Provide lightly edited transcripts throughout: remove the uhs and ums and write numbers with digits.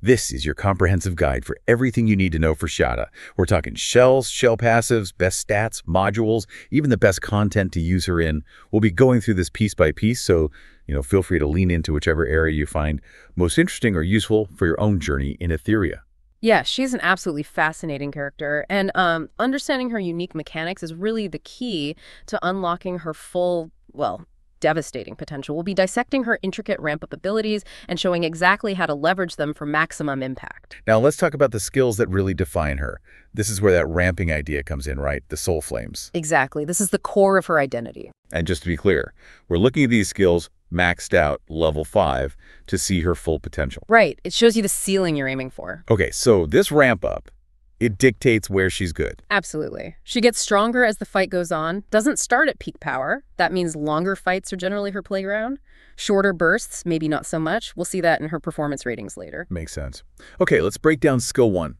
This is your comprehensive guide for everything you need to know for Xiada. We're talking shells, shell passives, best stats, modules, even the best content to use her in. We'll be going through this piece by piece, so feel free to lean into whichever area you find most interesting or useful for your own journey in Etheria. Yeah, she's an absolutely fascinating character, and understanding her unique mechanics is really the key to unlocking her full, well, devastating potential. We'll be dissecting her intricate ramp-up abilities and showing exactly how to leverage them for maximum impact. Now let's talk about the skills that really define her. This is where that ramping idea comes in, right? The soul flames. Exactly. This is the core of her identity. And just to be clear, we're looking at these skills maxed out level 5 to see her full potential. Right. It shows you the ceiling you're aiming for. Okay, so this ramp up, it dictates where she's good. Absolutely. She gets stronger as the fight goes on, doesn't start at peak power. That means longer fights are generally her playground. Shorter bursts, maybe not so much. We'll see that in her performance ratings later. Makes sense. Okay, let's break down skill 1.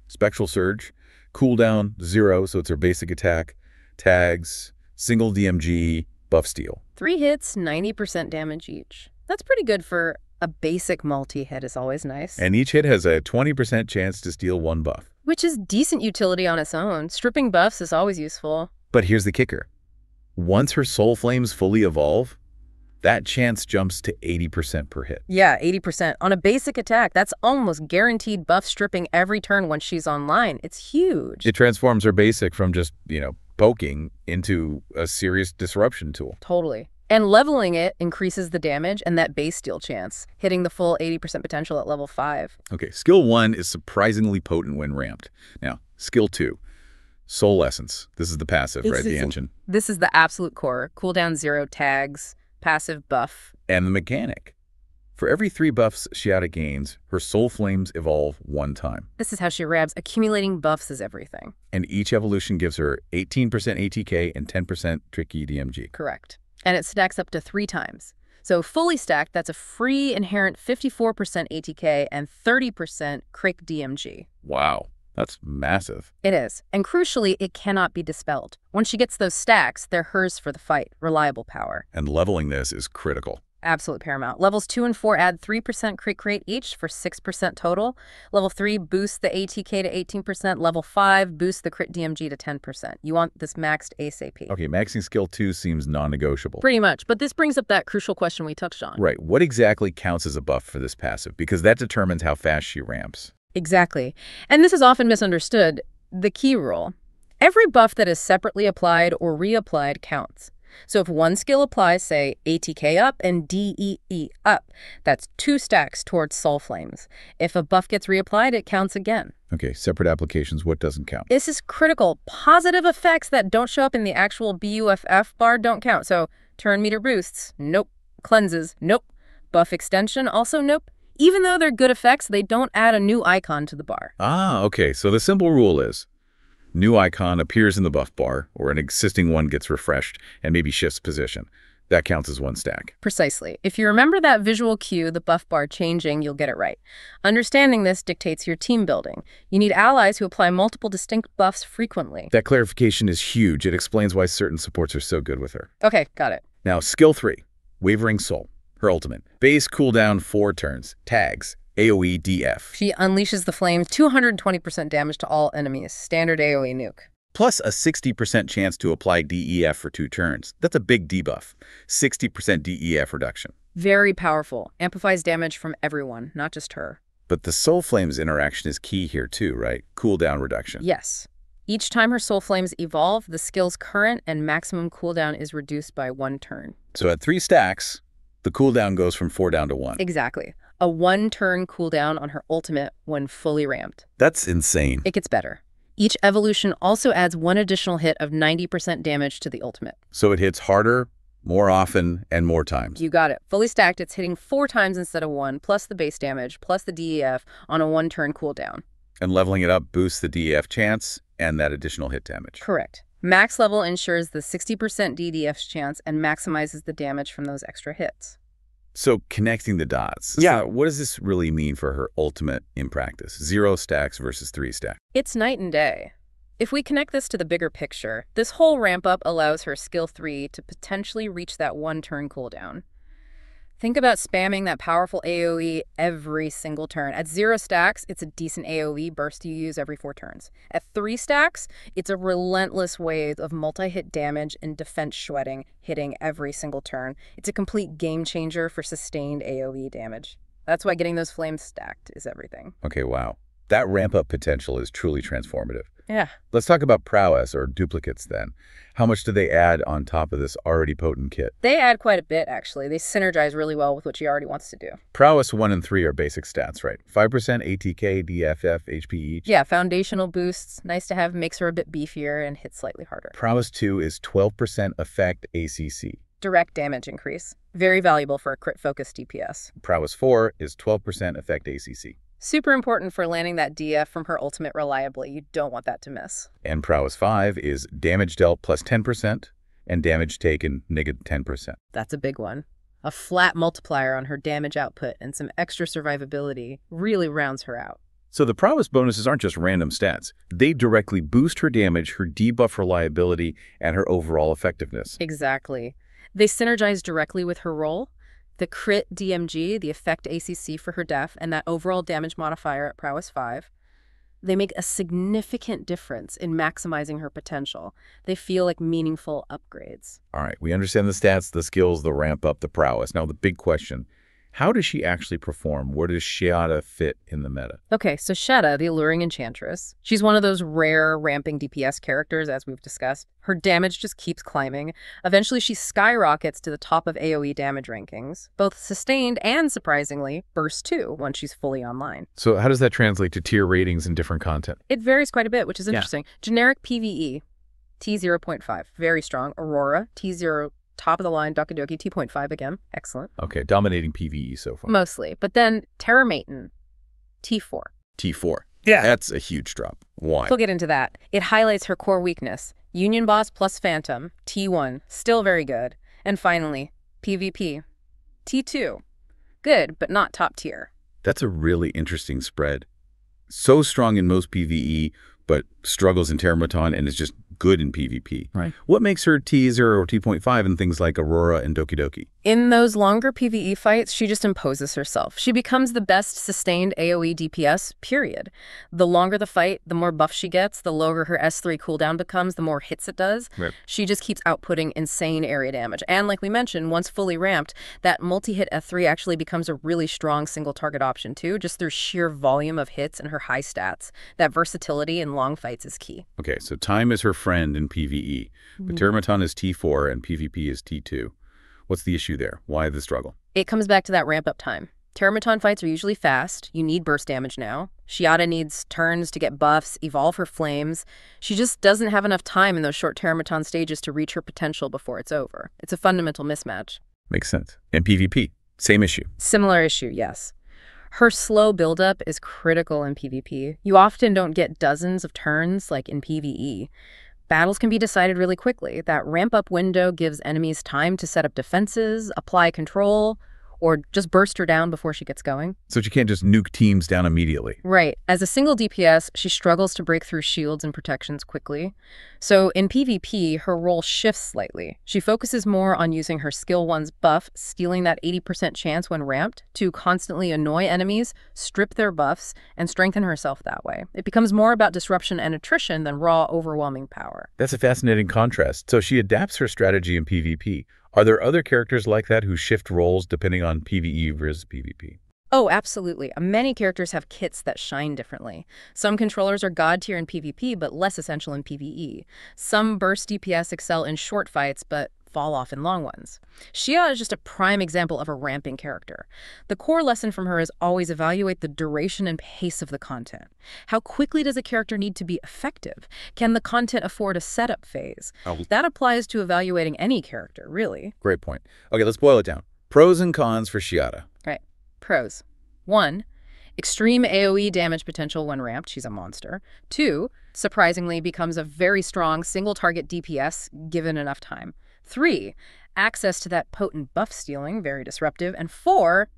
Spectral Surge, cooldown 0, so it's her basic attack, tags, single DMG, buff steal. 3 hits, 90% damage each. That's pretty good for a basic multi-hit is always nice. And each hit has a 20% chance to steal 1 buff. Which is decent utility on its own. Stripping buffs is always useful. But here's the kicker. Once her soul flames fully evolve, that chance jumps to 80% per hit. Yeah, 80%. On a basic attack, that's almost guaranteed buff stripping every turn when she's online. It's huge. It transforms her basic from just, poking into a serious disruption tool. Totally. And leveling it increases the damage and that base steal chance, hitting the full 80% potential at level 5. Okay, skill 1 is surprisingly potent when ramped. Now, skill 2, Soul Essence. This is the passive, right? The engine. This is the absolute core. Cooldown 0, tags, passive buff. And the mechanic. For every 3 buffs Xiada gains, her soul flames evolve 1 time. This is how she rabs. Accumulating buffs is everything. And each evolution gives her 18% ATK and 10% tricky DMG. Correct. And it stacks up to 3 times. So fully stacked, that's a free inherent 54% ATK and 30% crick DMG. Wow, that's massive. It is. And crucially, it cannot be dispelled. Once she gets those stacks, they're hers for the fight. Reliable power. And leveling this is critical. Absolute paramount. Levels 2 and 4 add 3% crit rate each for 6% total. Level 3 boosts the ATK to 18%. Level 5 boosts the crit DMG to 10%. You want this maxed ASAP. Okay, maxing skill 2 seems non-negotiable. Pretty much, but this brings up that crucial question we touched on. Right, what exactly counts as a buff for this passive? Because that determines how fast she ramps. Exactly. And this is often misunderstood. The key rule. Every buff that is separately applied or reapplied counts. So if one skill applies, say, ATK up and DEE up, that's 2 stacks towards Soul Flames. If a buff gets reapplied, it counts again. Okay, separate applications, what doesn't count? This is critical. Positive effects that don't show up in the actual BUFF bar don't count. So turn meter boosts, nope. Cleanses, nope. Buff extension, also nope. Even though they're good effects, they don't add a new icon to the bar. Ah, okay, so the simple rule is, new icon appears in the buff bar, or an existing one gets refreshed and maybe shifts position. That counts as 1 stack. Precisely. If you remember that visual cue, the buff bar changing, you'll get it right. Understanding this dictates your team building. You need allies who apply multiple distinct buffs frequently. That clarification is huge. It explains why certain supports are so good with her. Okay, got it. Now, skill 3, Wavering Soul, her ultimate. Base cooldown 4 turns, tags, AOE DF. She unleashes the flames, 220% damage to all enemies, standard AOE nuke. Plus a 60% chance to apply DEF for 2 turns. That's a big debuff. 60% DEF reduction. Very powerful. Amplifies damage from everyone, not just her. But the Soul Flames interaction is key here too, right? Cooldown reduction. Yes. Each time her Soul Flames evolve, the skill's current and maximum cooldown is reduced by 1 turn. So at 3 stacks, the cooldown goes from 4 down to 1. Exactly. A 1-turn cooldown on her ultimate when fully ramped. That's insane. It gets better. Each evolution also adds 1 additional hit of 90% damage to the ultimate. So it hits harder, more often, and more times. You got it. Fully stacked, it's hitting 4 times instead of 1, plus the base damage, plus the DEF on a 1-turn cooldown. And leveling it up boosts the DEF chance and that additional hit damage. Correct. Max level ensures the 60% DDF chance and maximizes the damage from those extra hits. So connecting the dots. Yeah, what does this really mean for her ultimate in practice? 0 stacks versus 3 stacks. It's night and day. If we connect this to the bigger picture, this whole ramp up allows her skill 3 to potentially reach that 1-turn cooldown. Think about spamming that powerful AOE every single turn. At 0 stacks, it's a decent AOE burst you use every 4 turns. At 3 stacks, it's a relentless wave of multi-hit damage and defense shredding hitting every single turn. It's a complete game changer for sustained AOE damage. That's why getting those flames stacked is everything. Okay, wow. That ramp-up potential is truly transformative. Yeah. Let's talk about prowess, or duplicates, then. How much do they add on top of this already potent kit? They add quite a bit, actually. They synergize really well with what she already wants to do. Prowess 1 and 3 are basic stats, right? 5% ATK, DFF, HP each. Yeah, foundational boosts. Nice to have, makes her a bit beefier and hits slightly harder. Prowess 2 is 12% effect ACC. Direct damage increase. Very valuable for a crit-focused DPS. Prowess 4 is 12% effect ACC. Super important for landing that DF from her ultimate reliably. You don't want that to miss. And Prowess 5 is damage dealt plus 10% and damage taken negative 10%. That's a big one. A flat multiplier on her damage output and some extra survivability really rounds her out. So the prowess bonuses aren't just random stats. They directly boost her damage, her debuff reliability, and her overall effectiveness. Exactly. They synergize directly with her role. The crit DMG, the effect ACC for her def, and that overall damage modifier at Prowess 5, they make a significant difference in maximizing her potential. They feel like meaningful upgrades. All right, we understand the stats, the skills, the ramp up, the prowess. Now the big question, how does she actually perform? Where does Xiada fit in the meta? Okay, so Xiada, the Alluring Enchantress, she's one of those rare ramping DPS characters, as we've discussed. Her damage just keeps climbing. Eventually, she skyrockets to the top of AOE damage rankings, both sustained and, surprisingly, burst 2 once she's fully online. So how does that translate to tier ratings and different content? It varies quite a bit, which is interesting. Generic PVE, T0.5, very strong. Aurora, T0, top of the line. Dokidoki, T.5 again. Excellent. Okay, dominating PvE so far. Mostly. But then Terramaton, T4. T4. Yeah. That's a huge drop. Why? We'll get into that. It highlights her core weakness. Union Boss plus Phantom, T1. Still very good. And finally, PvP, T2. Good, but not top tier. That's a really interesting spread. So strong in most PvE, but struggles in Terramaton and is just good in PvP. Right. What makes her T0 or T.5 in things like Aurora and Dokidoki? In those longer PvE fights, she just imposes herself. She becomes the best sustained AOE DPS, period. The longer the fight, the more buff she gets, the lower her S3 cooldown becomes, the more hits it does. Right. She just keeps outputting insane area damage. And like we mentioned, once fully ramped, that multi-hit F3 actually becomes a really strong single target option too, just through sheer volume of hits and her high stats. That versatility in long fights is key. Okay, so time is her friend in PvE, but Terramaton is T4 and PvP is T2. What's the issue there? Why the struggle? It comes back to that ramp-up time. Terramaton fights are usually fast. You need burst damage now. Xiada needs turns to get buffs, evolve her flames. She just doesn't have enough time in those short Terramaton stages to reach her potential before it's over. It's a fundamental mismatch. Makes sense. And PvP, same issue. Similar issue, yes. Her slow buildup is critical in PvP. You often don't get dozens of turns like in PvE. Battles can be decided really quickly. That ramp-up window gives enemies time to set up defenses, apply control, or just burst her down before she gets going. So she can't just nuke teams down immediately. Right. As a single DPS, she struggles to break through shields and protections quickly. So in PvP, her role shifts slightly. She focuses more on using her skill 1's buff, stealing that 80% chance when ramped, to constantly annoy enemies, strip their buffs, and strengthen herself that way. It becomes more about disruption and attrition than raw, overwhelming power. That's a fascinating contrast. So she adapts her strategy in PvP. Are there other characters like that who shift roles depending on PvE versus PvP? Oh, absolutely. Many characters have kits that shine differently. Some controllers are god tier in PvP, but less essential in PvE. Some burst DPS excel in short fights, but fall off in long ones. Xiada is just a prime example of a ramping character. The core lesson from her is always evaluate the duration and pace of the content. How quickly does a character need to be effective? Can the content afford a setup phase? That applies to evaluating any character, really. Great point. Okay, let's boil it down. Pros and cons for Xiada. Right. Pros. 1. Extreme AOE damage potential when ramped. She's a monster. 2. Surprisingly becomes a very strong single-target DPS given enough time. 3. Access to that potent buff stealing, very disruptive. And 4.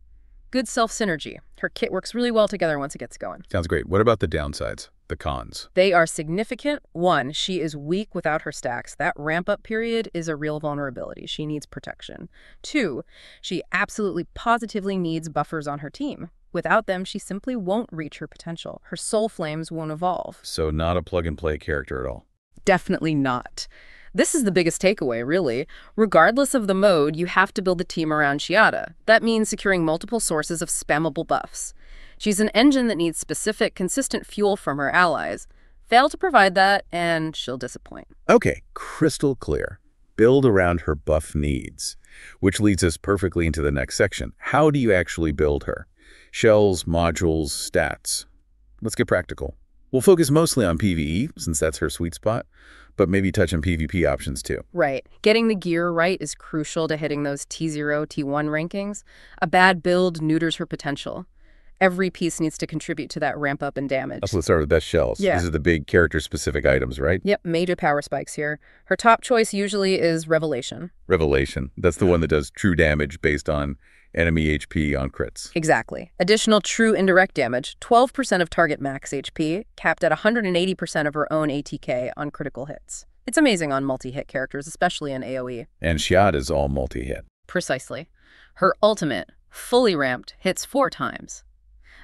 Good self-synergy. Her kit works really well together once it gets going. Sounds great. What about the downsides, the cons? They are significant. 1, she is weak without her stacks. That ramp-up period is a real vulnerability. She needs protection. 2, she absolutely positively needs buffers on her team. Without them, she simply won't reach her potential. Her soul flames won't evolve. So not a plug-and-play character at all. Definitely not. This is the biggest takeaway, really. Regardless of the mode, you have to build the team around Xiada. That means securing multiple sources of spammable buffs. She's an engine that needs specific, consistent fuel from her allies. Fail to provide that, and she'll disappoint. Okay, crystal clear. Build around her buff needs, which leads us perfectly into the next section. How do you actually build her? Shells, modules, stats. Let's get practical. We'll focus mostly on PVE, since that's her sweet spot, but maybe touch on PvP options too. Right. Getting the gear right is crucial to hitting those T0, T1 rankings. A bad build neuters her potential. Every piece needs to contribute to that ramp up in damage. Let's start with best shells. Yeah. These are the big character-specific items, right? Yep, major power spikes here. Her top choice usually is Revelation. Revelation. That's the one that does true damage based on enemy HP on crits. Exactly. Additional true indirect damage, 12% of target max HP, capped at 180% of her own ATK on critical hits. It's amazing on multi-hit characters, especially in AOE. And Xiada is all multi-hit. Precisely. Her ultimate, fully ramped, hits 4 times.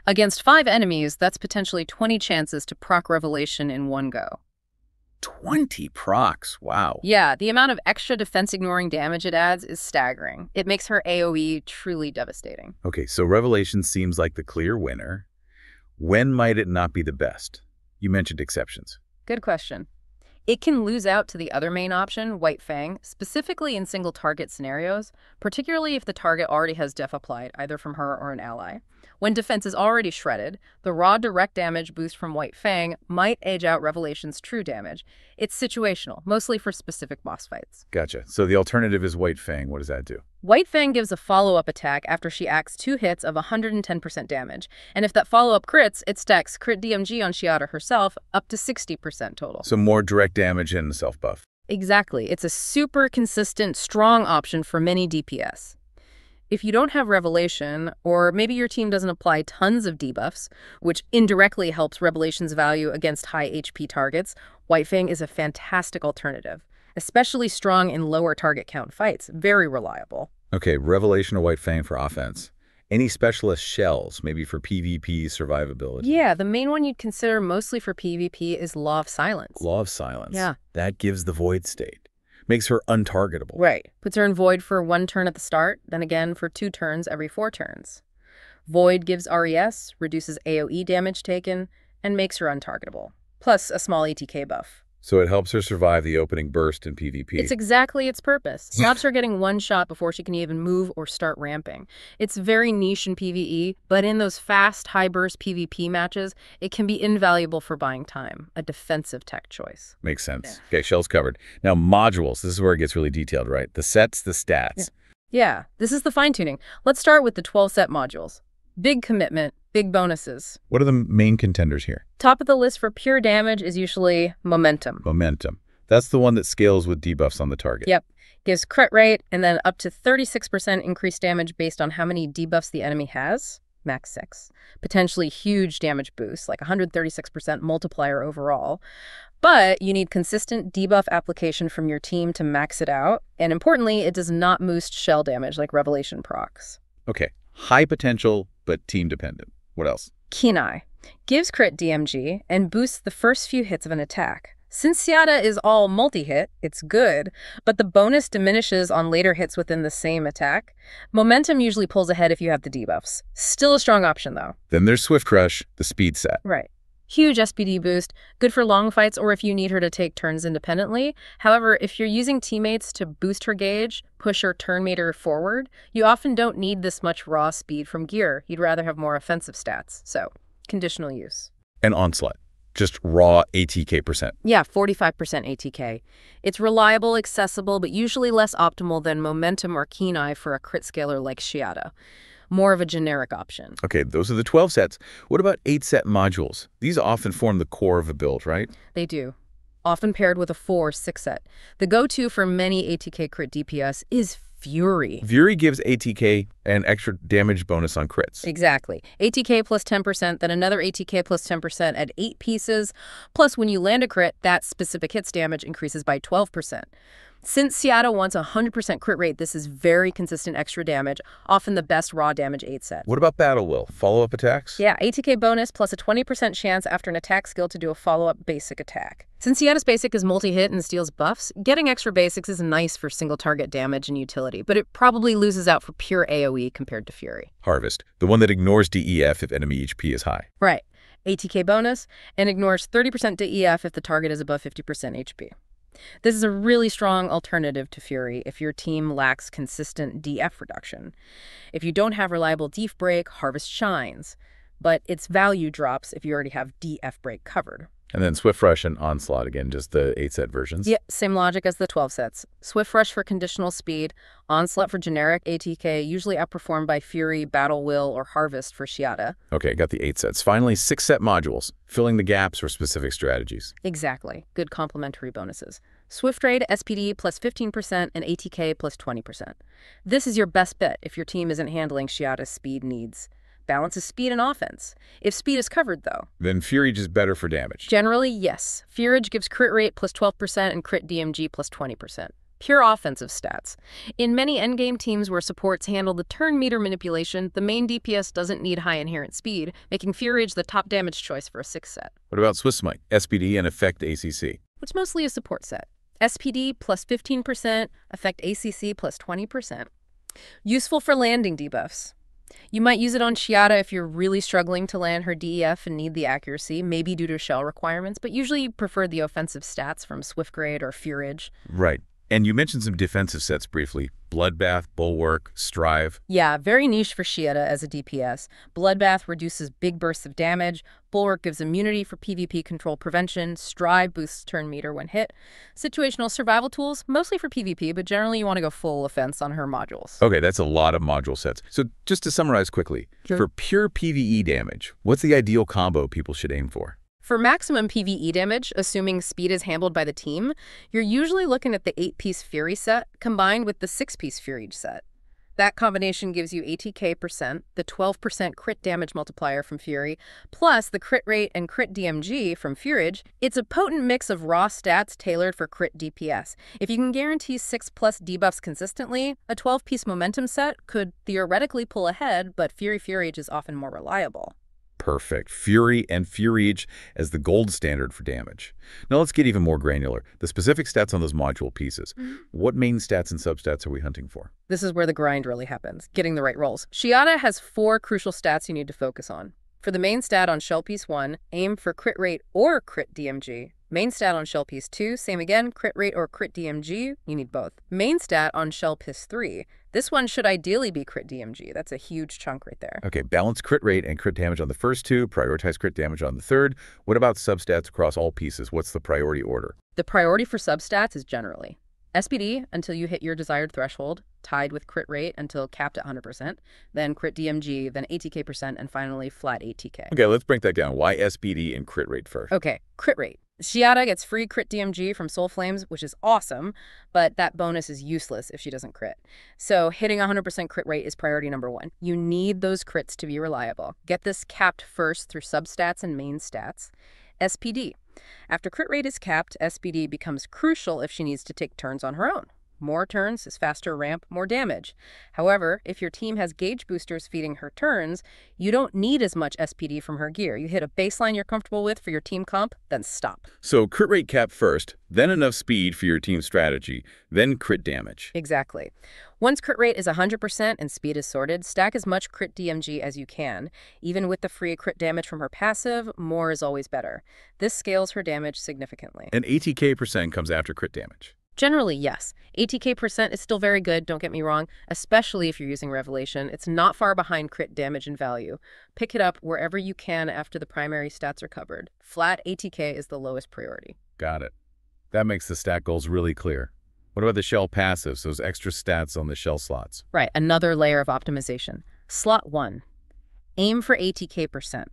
Against 5 enemies, that's potentially 20 chances to proc Revelation in one go. 20 procs, wow. Yeah, the amount of extra defense-ignoring damage it adds is staggering. It makes her AoE truly devastating. Okay, so Revelation seems like the clear winner. When might it not be the best? You mentioned exceptions. Good question. It can lose out to the other main option, White Fang, specifically in single-target scenarios, particularly if the target already has def applied, either from her or an ally. When defense is already shredded, the raw direct damage boost from White Fang might edge out Revelation's true damage. It's situational, mostly for specific boss fights. Gotcha. So the alternative is White Fang. What does that do? White Fang gives a follow-up attack after she acts 2 hits of 110% damage. And if that follow-up crits, it stacks crit DMG on Xiada herself up to 60% total. So more direct damage and self-buff. Exactly. It's a super consistent, strong option for many DPS. If you don't have Revelation, or maybe your team doesn't apply tons of debuffs, which indirectly helps Revelation's value against high HP targets, White Fang is a fantastic alternative, especially strong in lower target count fights. Very reliable. Okay, Revelation or White Fang for offense. Any specialist shells, maybe for PvP survivability? Yeah, the main one you'd consider mostly for PvP is Law of Silence. Law of Silence. Yeah. That gives the void state. Makes her untargetable. Right. Puts her in Void for 1 turn at the start, then again for 2 turns every 4 turns. Void gives RES, reduces AOE damage taken, and makes her untargetable. Plus a small ATK buff. So it helps her survive the opening burst in PvP. It's exactly its purpose. Stops her getting one shot before she can even move or start ramping. It's very niche in PvE, but in those fast, high-burst PvP matches, it can be invaluable for buying time. A defensive tech choice. Makes sense. Yeah. Okay, shells covered. Now, modules. This is where it gets really detailed, right? The sets, the stats. Yeah, this is the fine-tuning. Let's start with the 12-set modules. Big commitment, big bonuses. What are the main contenders here? Top of the list for pure damage is usually Momentum. Momentum. That's the one that scales with debuffs on the target. Yep. Gives crit rate and then up to 36% increased damage based on how many debuffs the enemy has. Max 6. Potentially huge damage boost, like 136% multiplier overall. But you need consistent debuff application from your team to max it out. And importantly, it does not boost shell damage like Revelation procs. Okay. High potential, but team dependent. What else? Keen Eye. Gives crit DMG and boosts the first few hits of an attack. Since Xiada is all multi-hit, it's good, but the bonus diminishes on later hits within the same attack. Momentum usually pulls ahead if you have the debuffs. Still a strong option, though. Then there's Swift Rush, the speed set. Right. Huge SPD boost, good for long fights or if you need her to take turns independently. However, if you're using teammates to boost her gauge, push her turn meter forward, you often don't need this much raw speed from gear. You'd rather have more offensive stats. So, conditional use. And Onslaught. Just raw ATK percent. Yeah, 45% ATK. It's reliable, accessible, but usually less optimal than Momentum or Keen Eye for a crit scaler like Xiada. More of a generic option. Okay, those are the 12 sets. What about 8-set modules? These often form the core of a build, right? They do. Often paired with a 4 or 6 set. The go-to for many ATK crit DPS is Fury. Fury gives ATK an extra damage bonus on crits. Exactly. ATK plus 10%, then another ATK plus 10% at 8 pieces. Plus, when you land a crit, that specific hit's damage increases by 12%. Since Xiada wants a 100% crit rate, this is very consistent extra damage, often the best raw damage 8 set. What about Battle Will? Follow-up attacks? Yeah, ATK bonus plus a 20% chance after an attack skill to do a follow-up basic attack. Since Xiada's basic is multi-hit and steals buffs, getting extra basics is nice for single-target damage and utility, but it probably loses out for pure AOE compared to Fury. Harvest, the one that ignores DEF if enemy HP is high. Right. ATK bonus, and ignores 30% DEF if the target is above 50% HP. This is a really strong alternative to Fury if your team lacks consistent DF reduction. If you don't have reliable DEF break, Harvest shines, but its value drops if you already have DF break covered. And then Swift Rush and Onslaught, again, just the 8-set versions. Yep, same logic as the 12 sets. Swift Rush for conditional speed, Onslaught for generic ATK, usually outperformed by Fury, Battle Will, or Harvest for Xiada. Okay, got the 8 sets. Finally, 6-set modules, filling the gaps for specific strategies. Exactly. Good complementary bonuses. Swift Raid, SPD plus 15% and ATK plus 20%. This is your best bet if your team isn't handling Xiada's speed needs. Balances speed and offense. If speed is covered, though, Then Fury is better for damage. Generally, yes. Furage gives crit rate plus 12% and crit DMG plus 20%. Pure offensive stats. In many endgame teams where supports handle the turn meter manipulation, the main DPS doesn't need high inherent speed, making Furage the top damage choice for a 6-set. What about Swift Smite, SPD, and Effect ACC? Which mostly a support set. SPD plus 15%, Effect ACC plus 20%. Useful for landing debuffs. You might use it on Xiada if you're really struggling to land her DEF and need the accuracy, maybe due to shell requirements, but usually you prefer the offensive stats from Swift Grade or Furage. Right. And you mentioned some defensive sets briefly. Bloodbath, Bulwark, Strive. Yeah, very niche for Xiada as a DPS. Bloodbath reduces big bursts of damage. Bulwark gives immunity for PvP control prevention. Strive boosts turn meter when hit. Situational survival tools, mostly for PvP, but generally you want to go full offense on her modules. Okay, that's a lot of module sets. So just to summarize quickly, for pure PvE damage, what's the ideal combo people should aim for? For maximum PvE damage, assuming speed is handled by the team, you're usually looking at the 8-piece Fury set combined with the 6-piece Furage set. That combination gives you ATK%, the 12% crit damage multiplier from Fury, plus the crit rate and crit DMG from Furage. It's a potent mix of raw stats tailored for crit DPS. If you can guarantee 6+ debuffs consistently, a 12-piece momentum set could theoretically pull ahead, but Furage is often more reliable. Perfect. Fury and Furage as the gold standard for damage. Now let's get even more granular. The specific stats on those module pieces. What main stats and substats are we hunting for? This is where the grind really happens, getting the right rolls. Xiada has 4 crucial stats you need to focus on. For the main stat on Shell Piece 1, aim for crit rate or crit DMG. Main stat on Shell Piece 2, same again, crit rate or crit DMG, you need both. Main stat on Shell Piece 3, this one should ideally be crit DMG. That's a huge chunk right there. Okay, balance crit rate and crit damage on the first 2, prioritize crit damage on the third. What about substats across all pieces? What's the priority order? The priority for substats is generally SPD until you hit your desired threshold, tied with crit rate until capped at 100%, then crit DMG, then ATK%, and finally flat ATK. Okay, let's break that down. Why SPD and crit rate first? Okay, crit rate. Xiada gets free crit DMG from Soul Flames, which is awesome, but that bonus is useless if she doesn't crit. So hitting 100% crit rate is priority number 1. You need those crits to be reliable. Get this capped first through substats and main stats. SPD. After crit rate is capped, SPD becomes crucial if she needs to take turns on her own. More turns is faster ramp, more damage. However, if your team has gauge boosters feeding her turns, you don't need as much SPD from her gear. You hit a baseline you're comfortable with for your team comp, then stop. So crit rate cap first, then enough speed for your team strategy, then crit damage. Exactly. Once crit rate is 100% and speed is sorted, stack as much crit DMG as you can. Even with the free crit damage from her passive, more is always better. This scales her damage significantly. And ATK% comes after crit damage. Generally, yes. ATK% is still very good, don't get me wrong, especially if you're using Revelation. It's not far behind crit damage and value. Pick it up wherever you can after the primary stats are covered. Flat ATK is the lowest priority. Got it. That makes the stat goals really clear. What about the shell passives, those extra stats on the shell slots? Right, another layer of optimization. Slot 1. Aim for ATK%.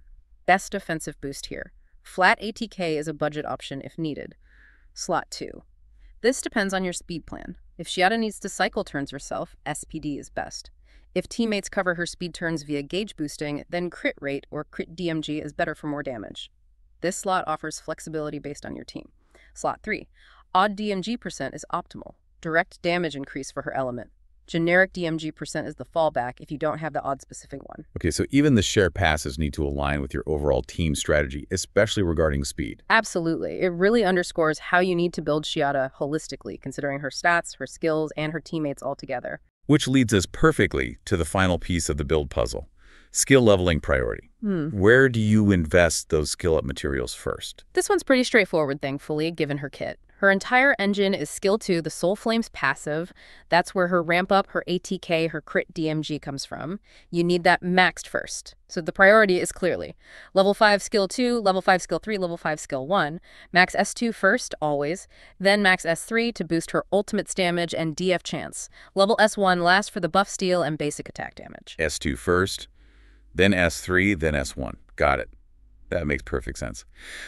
Best defensive boost here. Flat ATK is a budget option if needed. Slot 2. This depends on your speed plan. If Xiada needs to cycle turns herself, SPD is best. If teammates cover her speed turns via gauge boosting, then crit rate or crit DMG is better for more damage. This slot offers flexibility based on your team. Slot 3. Odd DMG percent is optimal. Direct damage increase for her element. Generic DMG percent is the fallback if you don't have the odd-specific one. Okay, so even the share passes need to align with your overall team strategy, especially regarding speed. Absolutely. It really underscores how you need to build Xiada holistically, considering her stats, her skills, and her teammates all together. Which leads us perfectly to the final piece of the build puzzle, skill leveling priority. Where do you invest those skill-up materials first? This one's pretty straightforward, thankfully, given her kit. Her entire engine is skill 2, the Soul Flames passive. That's where her ramp up, her ATK, her crit DMG comes from. You need that maxed first. So the priority is clearly level 5 skill 2, level 5 skill 3, level 5 skill 1. Max S2 first, always. Then max S3 to boost her ultimate damage and DF chance. Level S1 last for the buff steal and basic attack damage. S2 first, then S3, then S1. Got it. That makes perfect sense.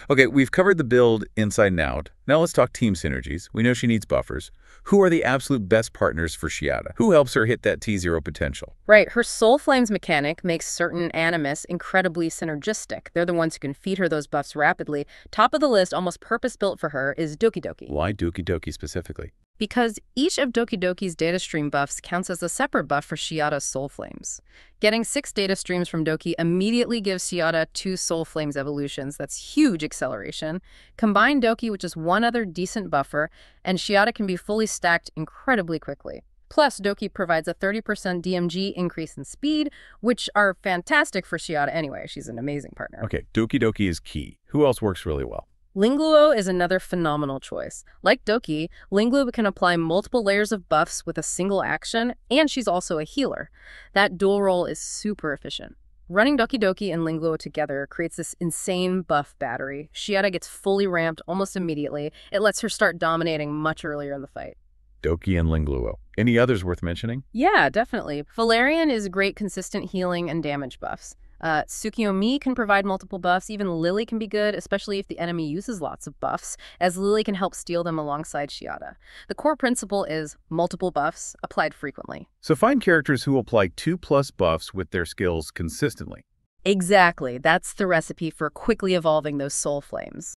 Okay, we've covered the build inside and out. Now let's talk team synergies. We know she needs buffers. Who are the absolute best partners for Xiada? Who helps her hit that T0 potential? Right, her Soul Flames mechanic makes certain Animus incredibly synergistic. They're the ones who can feed her those buffs rapidly. Top of the list, almost purpose-built for her, is Doki Doki. Why Doki Doki specifically? Because each of Doki Doki's data stream buffs counts as a separate buff for Xiada's Soul Flames. Getting 6 data streams from Doki immediately gives Xiada 2 Soul Flames evolutions. That's huge acceleration. Combine Doki with just one other decent buffer, and Xiada can be fully stacked incredibly quickly. Plus, Doki provides a 30% DMG increase in speed, which are fantastic for Xiada anyway. She's an amazing partner. Okay, Doki Doki is key. Who else works really well? Lingluo is another phenomenal choice. Like Doki, Lingluo can apply multiple layers of buffs with a single action, and she's also a healer. That dual role is super efficient. Running Doki Doki and Lingluo together creates this insane buff battery. Xiada gets fully ramped almost immediately. It lets her start dominating much earlier in the fight. Doki and Lingluo. Any others worth mentioning? Yeah, definitely. Valerian is great consistent healing and damage buffs. Tsukiyomi can provide multiple buffs. Even Lily can be good, especially if the enemy uses lots of buffs, as Lily can help steal them alongside Xiada. The core principle is multiple buffs applied frequently. So find characters who apply 2+ buffs with their skills consistently. Exactly. That's the recipe for quickly evolving those Soul Flames.